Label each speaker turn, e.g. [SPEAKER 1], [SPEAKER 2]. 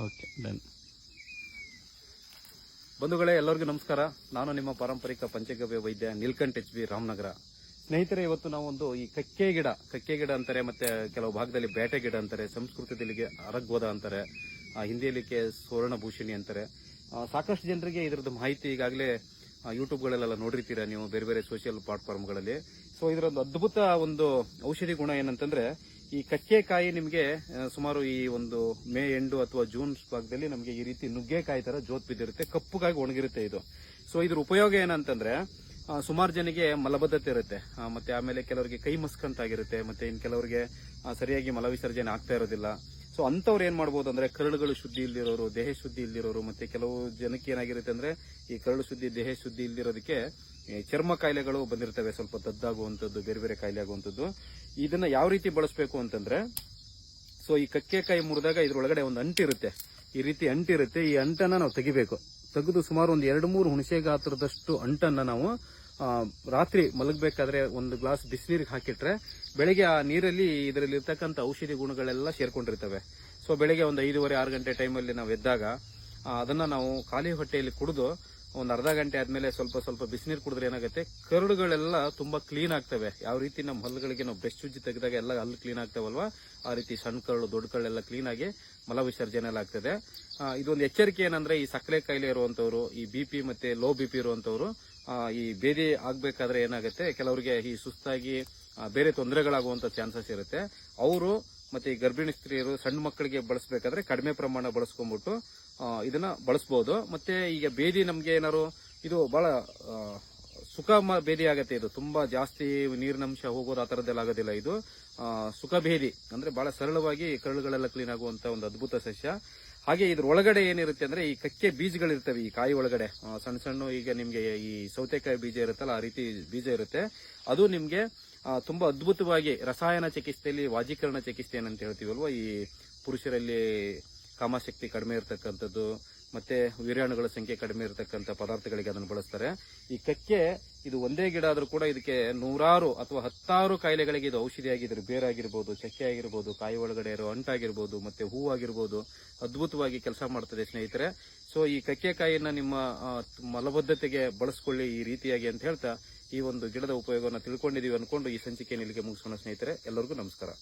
[SPEAKER 1] Okay done.
[SPEAKER 2] ಬಂಧುಗಳೇ, ಎಲ್ಲರಿಗೂ ನಮಸ್ಕಾರ. ನಾನು ನಿಮ್ಮ ಪಾರಂಪರಿಕ ಪಂಚಗವ್ಯ ವೈದ್ಯ ನೀಲ್ಕಂಠ್ HB ರಾಮನಗರ. ಸ್ನೇಹಿತರೆ, ಇವತ್ತು ನಾವೊಂದು ಈ ಕಕ್ಕೆ ಗಿಡ ಅಂತಾರೆ, ಮತ್ತೆ ಕೆಲವು ಭಾಗದಲ್ಲಿ ಬೇಟೆ ಗಿಡ ಅಂತಾರೆ, ಸಂಸ್ಕೃತದಲ್ಲಿ ಅರಗ್ವದ ಅಂತಾರೆ, ಹಿಂದಿಯಲ್ಲಿ ಸುವರ್ಣಭೂಷಣಿ ಅಂತಾರೆ. ಸಾಕಷ್ಟು ಜನರಿಗೆ ಇದರದ್ದು ಮಾಹಿತಿ ಈಗಾಗಲೇ ಯೂಟ್ಯೂಬ್ಗಳಲ್ಲೆಲ್ಲ ನೋಡಿರ್ತೀರ ನೀವು, ಬೇರೆ ಬೇರೆ ಸೋಷಿಯಲ್ ಪ್ಲಾಟ್ಫಾರ್ಮ್ಗಳಲ್ಲಿ. ಸೊ ಇದರೊಂದು ಅದ್ಭುತ ಒಂದು ಔಷಧಿ ಗುಣ ಏನಂತಂದ್ರೆ, ಈ ಕಕ್ಕೆಕಾಯಿ ನಿಮಗೆ ಸುಮಾರು ಈ ಒಂದು ಮೇ ಎಂಡು ಅಥವಾ ಜೂನ್ ಭಾಗದಲ್ಲಿ ನಮಗೆ ಈ ರೀತಿ ನುಗ್ಗೆಕಾಯಿ ತರ ಜೋತ್ ಬಿದ್ದಿರುತ್ತೆ, ಕಪ್ಪುಗಾಗಿ ಒಣಗಿರುತ್ತೆ ಇದು. ಸೊ ಇದ್ರ ಉಪಯೋಗ ಏನಂತಂದ್ರೆ, ಸುಮಾರು ಜನಿಗೆ ಮಲಬದ್ಧತೆ ಇರುತ್ತೆ, ಮತ್ತೆ ಆಮೇಲೆ ಕೆಲವರಿಗೆ ಕೈ ಮಸ್ಕಂತಾಗಿರುತ್ತೆ, ಮತ್ತೆ ಇನ್ ಕೆಲವರಿಗೆ ಸರಿಯಾಗಿ ಮಲ ವಿಸರ್ಜನೆ ಆಗ್ತಾ ಇರೋದಿಲ್ಲ. ಸೊ ಅಂತವ್ರು ಏನ್ ಮಾಡ್ಬೋದು ಅಂದ್ರೆ, ಕರಳುಗಳು ಶುದ್ಧಿ ಇಲ್ದಿರೋರು, ದೇಹ ಶುದ್ಧಿ ಇಲ್ದಿರೋರು, ಮತ್ತೆ ಕೆಲವು ಜನಕ್ಕೆ ಏನಾಗಿರುತ್ತೆ ಅಂದ್ರೆ, ಈ ಕರಳು ಶುದ್ಧಿ ದೇಹ ಶುದ್ಧಿ ಇಲ್ದಿರೋದಕ್ಕೆ ಚರ್ಮ ಕಾಯಿಲೆಗಳು ಬಂದಿರ್ತವೆ, ಸ್ವಲ್ಪ ದದ್ದಾಗುವಂಥದ್ದು, ಬೇರೆ ಬೇರೆ ಕಾಯಿಲೆ ಆಗುವಂಥದ್ದು. ಇದನ್ನ ಯಾವ ರೀತಿ ಬಳಸಬೇಕು ಅಂತಂದ್ರೆ, ಸೊ ಈ ಕಕ್ಕೆಕಾಯಿ ಮುರಿದಾಗ ಇದ್ರೊಳಗಡೆ ಒಂದು ಅಂಟಿರುತ್ತೆ, ಈ ರೀತಿ ಅಂಟಿರುತ್ತೆ. ಈ ಅಂಟನ್ನ ನಾವು ತೆಗೆದು ಸುಮಾರು ಒಂದು 2-3 ಹುಣಸೆ ಗಾತ್ರದಷ್ಟು ಅಂಟನ್ನ ನಾವು ರಾತ್ರಿ ಮಲಗಬೇಕಾದ್ರೆ ಒಂದು ಗ್ಲಾಸ್ ಬಿಸಿನೀರಿಗೆ ಹಾಕಿಟ್ರೆ, ಬೆಳಗ್ಗೆ ಆ ನೀರಲ್ಲಿ ಇದರಲ್ಲಿ ಇರ್ತಕ್ಕಂಥ ಔಷಧಿ ಗುಣಗಳೆಲ್ಲ ಸೇರ್ಕೊಂಡಿರ್ತವೆ. ಸೊ ಬೆಳಗ್ಗೆ ಒಂದು 5:30-6 ಗಂಟೆ ಟೈಮಲ್ಲಿ ನಾವು ಎದ್ದಾಗ ಅದನ್ನ ನಾವು ಖಾಲಿ ಹೊಟ್ಟೆಯಲ್ಲಿ ಕುಡಿದು ಒಂದು ಅರ್ಧ ಗಂಟೆ ಆದ್ಮೇಲೆ ಸ್ವಲ್ಪ ಬಿಸಿನೀರು ಕುಡಿದ್ರೆ ಏನಾಗುತ್ತೆ, ಕರಡುಗಳೆಲ್ಲ ತುಂಬಾ ಕ್ಲೀನ್ ಆಗ್ತವೆ. ಯಾವ ರೀತಿ ನಮ್ಮ ಹಲ್ಲುಗಳಿಗೆ ನಾವು ಬ್ರಷ್ ಚುಜ್ಜಿ ತೆಗೆದಾಗ ಎಲ್ಲ ಹಲ್ಲು ಕ್ಲೀನ್ ಆಗ್ತಾವಲ್ವಾ, ಆ ರೀತಿ ಸಣ್ಣ ಕರಳು ದೊಡ್ಡ ಕರಳೆಲ್ಲ ಕ್ಲೀನ್ ಆಗಿ ಮಲ ವಿಸರ್ಜನೆ ಎಲ್ಲ ಆಗ್ತದೆ. ಇದೊಂದು ಎಚ್ಚರಿಕೆ ಏನಂದ್ರೆ, ಈ ಸಕ್ಕರೆ ಕಾಯಿಲೆ ಇರುವಂತವ್ರು, ಈ BP ಮತ್ತೆ ಲೋ BP ಇರುವಂತವ್ರು ಈ ಬೇದಿ ಆಗ್ಬೇಕಾದ್ರೆ ಏನಾಗುತ್ತೆ, ಕೆಲವರಿಗೆ ಈ ಸುಸ್ತಾಗಿ ಬೇರೆ ತೊಂದರೆಗಳಾಗುವಂತ ಚಾನ್ಸಸ್ ಇರುತ್ತೆ. ಅವರು ಮತ್ತೆ ಈ ಗರ್ಭಿಣಿ ಸ್ತ್ರೀಯರು, ಸಣ್ಣ ಮಕ್ಕಳಿಗೆ ಬಳಸಬೇಕಾದ್ರೆ ಕಡಿಮೆ ಪ್ರಮಾಣ ಬಳಸ್ಕೊಂಡ್ಬಿಟ್ಟು ಇದನ್ನ ಬಳಸಬಹುದು. ಮತ್ತೆ ಈಗ ಬೇದಿ ನಮ್ಗೆ ಏನಾರು ಇದು ಬಹಳ ಸುಖ ಬೇದಿ ಆಗತ್ತೆ, ಇದು ತುಂಬಾ ಜಾಸ್ತಿ ನೀರಿನಂಶ ಹೋಗೋದು ಆ ತರದ್ದೆಲ್ಲ ಆಗೋದಿಲ್ಲ. ಇದು ಸುಖ ಬೇದಿ ಅಂದ್ರೆ ಬಹಳ ಸರಳವಾಗಿ ಕರಳುಗಳೆಲ್ಲ ಕ್ಲೀನ್ ಆಗುವಂತ ಒಂದು ಅದ್ಭುತ ಸಸ್ಯ. ಹಾಗೆ ಇದ್ರ ಒಳಗಡೆ ಏನಿರುತ್ತೆ ಅಂದ್ರೆ, ಈ ಕಕ್ಕೆ ಬೀಜಗಳಿರ್ತವೆ ಈ ಕಾಯಿ ಒಳಗಡೆ, ಸಣ್ಣ ಸಣ್ಣ, ಈಗ ನಿಮ್ಗೆ ಈ ಸೌತೆಕಾಯಿ ಬೀಜ ಇರುತ್ತಲ್ಲ ಆ ರೀತಿ ಬೀಜ ಇರುತ್ತೆ. ಅದು ನಿಮ್ಗೆ ತುಂಬಾ ಅದ್ಭುತವಾಗಿ ರಸಾಯನ ಚಿಕಿತ್ಸೆಯಲ್ಲಿ ವಾಜೀಕರಣ ಚಿಕಿತ್ಸೆ ಏನಂತ ಹೇಳ್ತೀವಲ್ವಾ, ಈ ಪುರುಷರಲ್ಲಿ ಕಾಮಶಕ್ತಿ ಕಡಿಮೆ ಇರತಕ್ಕಂಥದ್ದು, ಮತ್ತೆ ವೀರ್ಯಾಣುಗಳ ಸಂಖ್ಯೆ ಕಡಿಮೆ ಇರತಕ್ಕಂಥ ಪದಾರ್ಥಗಳಿಗೆ ಅದನ್ನು ಬಳಸ್ತಾರೆ. ಈ ಕಕ್ಕೆ ಇದು ಒಂದೇ ಗಿಡ ಆದ್ರೂ ಕೂಡ ಇದಕ್ಕೆ 100 ಅಥವಾ 10 ಕಾಯಿಲೆಗಳಿಗೆ ಇದು ಔಷಧಿ ಆಗಿದ್ರೆ, ಬೇರಾಗಿರ್ಬೋದು, ಚಕ್ಕೆ ಆಗಿರ್ಬೋದು, ಕಾಯಿ ಒಳಗಡೆ ಇರೋ ಅಂಟಾಗಿರ್ಬೋದು, ಮತ್ತೆ ಹೂವಾಗಿರ್ಬೋದು, ಅದ್ಭುತವಾಗಿ ಕೆಲಸ ಮಾಡ್ತದೆ ಸ್ನೇಹಿತರೆ. ಸೊ ಈ ಕಕ್ಕೆಕಾಯಿನ ನಿಮ್ಮ ಮಲಬದ್ಧತೆಗೆ ಬಳಸ್ಕೊಳ್ಳಿ ಈ ರೀತಿಯಾಗಿ ಅಂತ ಹೇಳ್ತಾ, ಈ ಒಂದು ಗಿಡದ ಉಪಯೋಗವನ್ನು ತಿಳ್ಕೊಂಡಿದೀವಿ ಅನ್ಕೊಂಡು ಈ ಸಂಚಿಕೆಯನ್ನು ಇಲ್ಲಿಗೆ ಮುಗಿಸೋಣ ಸ್ನೇಹಿತರೆ. ಎಲ್ಲರಿಗೂ ನಮಸ್ಕಾರ.